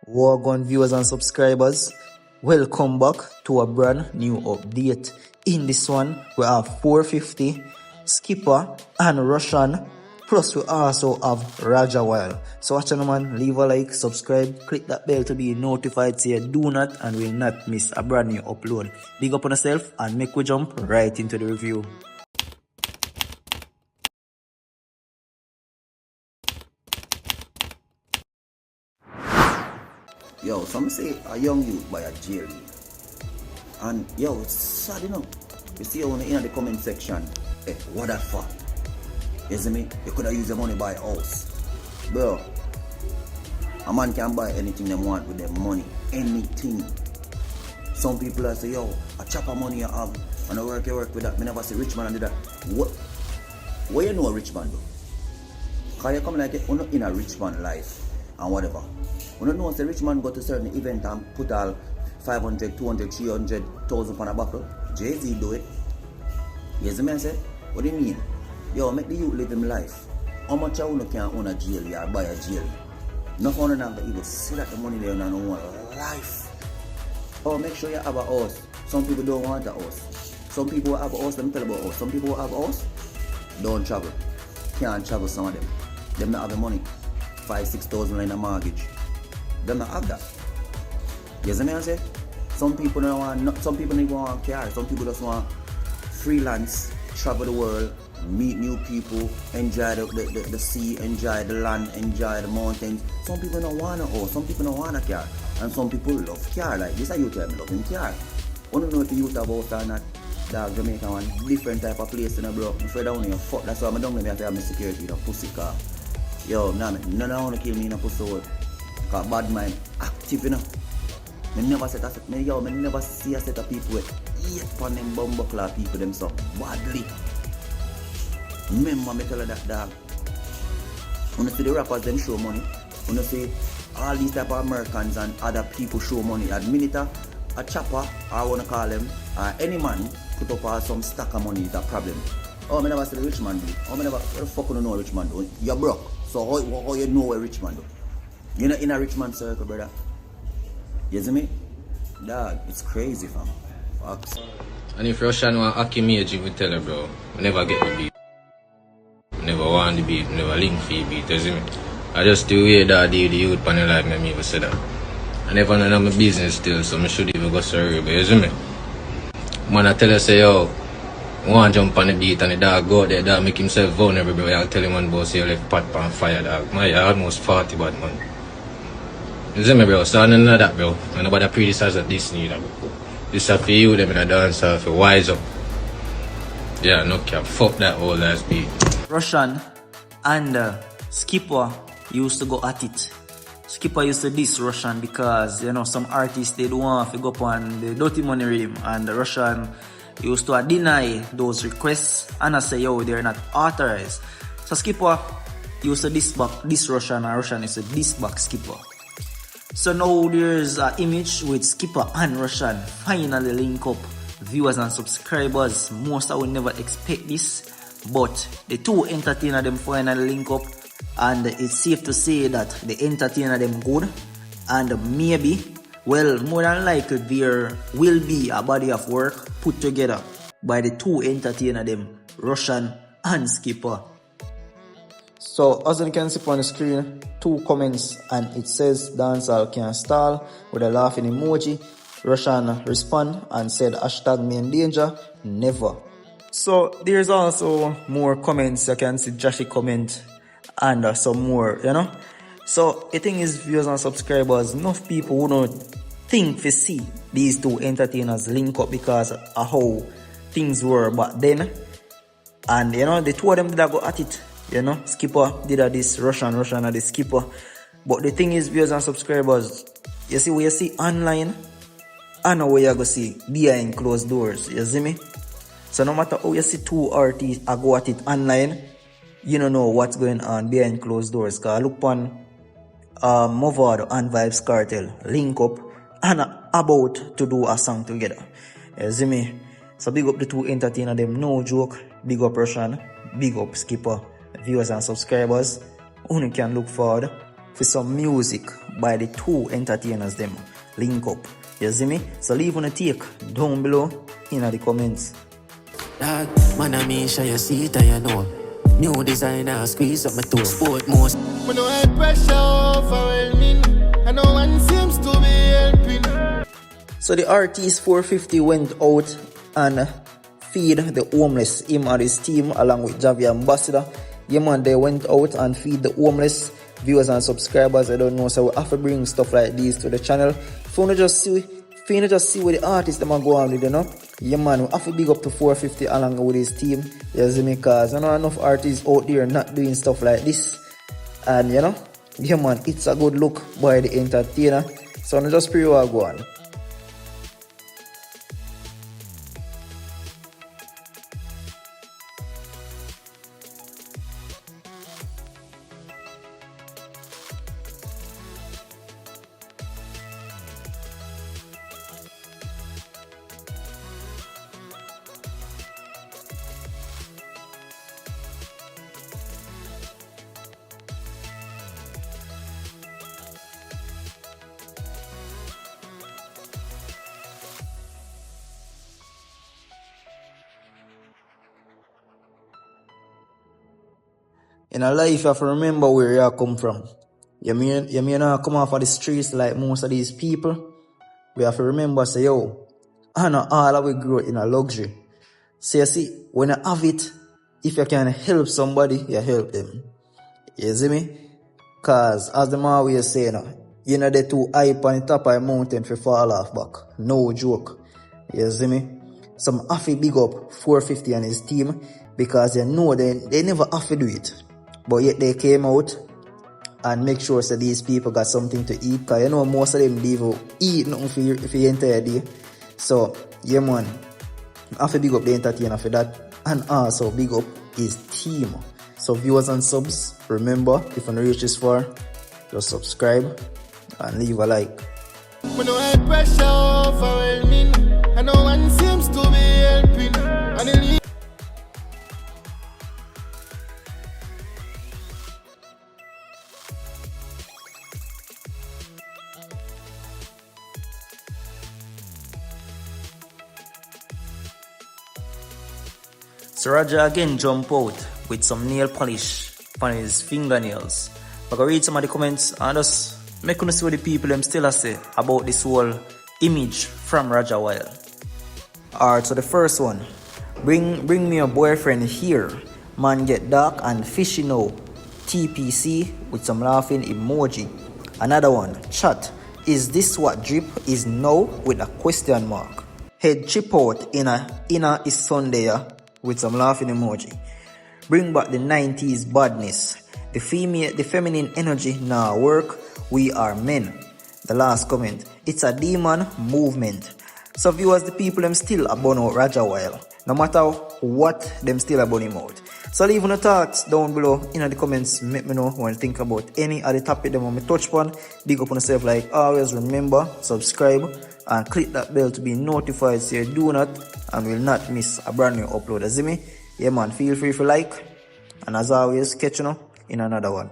Welcome viewers and subscribers. Welcome back to a brand new update. In this one, we have 450, Skippa and Rvssan. Plus we also have Rajah. So watch on man, leave a like, subscribe, click that bell to be notified so you do not and will not miss a brand new upload. Big up on yourself and make we jump right into the review. Yo, some say a young youth buy a jail. And yo, it's sad enough. You see on in the comment section, what that for? You see me? You could have used the money buy a house. Bro, a man can buy anything they want with their money. Anything. Some people are say, yo, a chopper money you have, and I work with that. I never see rich man and do that. What you know a rich man do? Because you come like you're not in a rich man life and whatever. You don't know if a rich man go to a certain event and put all 500, 200, 300,000 on a buckle. Jay-Z do it. You see me I say? What do you mean? Yo, make the youth live him life. How much you can own a jail or buy a jail? Not for them to even see that the money there and own a life. Oh, make sure you have a house. Some people don't want a house. Some people have a house, let me tell you about house. Some people have a house, don't travel. Can't travel, some of them. Them not have the money. 5,000-6,000 in a mortgage. Them not have that. You see me I say? Some people don't want, some people don't want car. Some people just want freelance, travel the world, meet new people, enjoy the sea, enjoy the land, enjoy the mountains. Some people don't want a house, some people don't want a car. And some people love car. Like this, a youth them loving car. I don't know if the youth have house or not. Dog, Jamaica one different type of place in a bro. I'm afraid I want to fuck. That's why I don't have to have my security in a pussy car. Yo, nah, none of want to kill me in a pussy hole. Cause bad mind active, you know. I never see a set of people with 8 on them bumbuckler people them so badly. Remember me tell you that dog. When you see the rappers them show money, when you see all these type of Americans and other people show money, at minute a chopper, I wanna call them, any man put up some stack of money is a problem. Oh, I never see the rich man do it. Oh, I never, what the fuck you know a rich man do? You're broke. So how you know a rich man do? You're not in a rich man circle, brother. You see me? Dog, it's crazy, fam. Facts. And if Rvssan want Aki Major, we tell her, bro, we never get the beat. We never want the beat, we never link for the beat, you see me? I just the way that I deal with the youth panel life, me even say that. I never know my business still, so I should even go sorry, but you see me? Man, I tell her, say, yo, want to jump on the beat and the dog go out there, dog make himself vulnerable, bro. I'll tell him one boss, you left pot on fire, dog. My almost 40 bad, man. You see me, bro? So I don't know that, bro. I know about the predecessors of this need, bro. This is for you, them in a dance, for wise up. Yeah, no cap. Fuck that old ass beat. Rvssan and Skippa used to go at it. Skippa used to diss Rvssan because, you know, some artists they don't want to go up on the dirty money rhythm, and Rvssan used to deny those requests and I say, yo, they're not authorized. So Skippa used to diss Rvssan and Rvssan used to diss back Skippa. So now there's an image with Skippa and Rvssan finally link up. Viewers and subscribers, most I would never expect this, but the two entertainer them finally link up, and it's safe to say that the entertainer them good, and maybe, well, more than likely there will be a body of work put together by the two entertainer them, Rvssan and Skippa. So as you can see on the screen, 2 comments and it says dancehall can stall with a laughing emoji. Rvssan respond and said hashtag me in danger, never. So there's also more comments. You can see Joshy comment and some more, you know. So the thing is, viewers and subscribers, enough people who don't think to see these two entertainers link up because of how things were back then. And you know, the two of them did go at it. You know, Skippa did this, Rvssan at the Skippa. But the thing is, viewers and subscribers, you see what you see online, I know where you go see behind closed doors. You see me? So no matter how you see two artists I go at it online, you don't know what's going on behind closed doors. Cause I look on Movado and Vibes Cartel link up and about to do a song together. You see me? So big up the two entertainers, them no joke. Big up Rvssan, big up Skippa. Viewers and subscribers, only can look forward for some music by the two entertainers them link up. You see me? So leave on a take down below in the comments. Dog, man, I mean, show you see it and you know. New designer, squeeze up my toe. Sport most. We no high pressure overwhelming, and no one seems to be helping. So the artist 450 went out and feed the homeless, him and his team along with Javi Ambassador. Yeah man, they went out and feed the homeless. Viewers and subscribers, I don't know, so we have to bring stuff like this to the channel. If you just see what the artists them go on with, you know. Yeah man, we have to big up to 450 along with his team. You see me, cause I know enough artists out there not doing stuff like this. And you know, yeah man, it's a good look by the entertainer. So I just pray what go on. In a life, you have to remember where you come from. You may not come off of the streets like most of these people. We have to remember, say, yo, I know all of we grow in a luxury. So you see, when you have it, if you can help somebody, you help them. You see me? Cause as the man always say, you know they too high on the top of a mountain for fall off back. No joke. You see me? Some have to big up 450 and his team because they know they never have to do it. But yet they came out and make sure that these people got something to eat. Because you know most of them leave eat nothing for the entire day. So, yeah man, I have to big up the entertainer for that. And also big up his team. So viewers and subs, remember, if you reach this far, just subscribe and leave a like. We no high pressure overwhelming, and no one seems to be helping. And in So Rajah again jump out with some nail polish on his fingernails. I can read some of the comments and just make you see what the people them still say about this whole image from Rajah Wild. Alright, so the first one. Bring me a boyfriend here. Man get dark and fishy now. TPC with some laughing emoji. Another one. Chat. Is this what drip is now with a question mark? Head chip out inner is Sunday with some laughing emoji. Bring back the 90s badness. The feminine energy now work. We are men. The last comment. It's a demon movement. So viewers, the people them still abon out Rajah Wild. No matter what, them still abon him out. So leave your thoughts down below in the comments. Make me know what you think about any of the topic them on me touch upon. Big up on yourself like always. Remember, subscribe and click that bell to be notified so you do not and will not miss a brand new upload. See me? Yeah man, feel free to like. And as always, catch you in another one.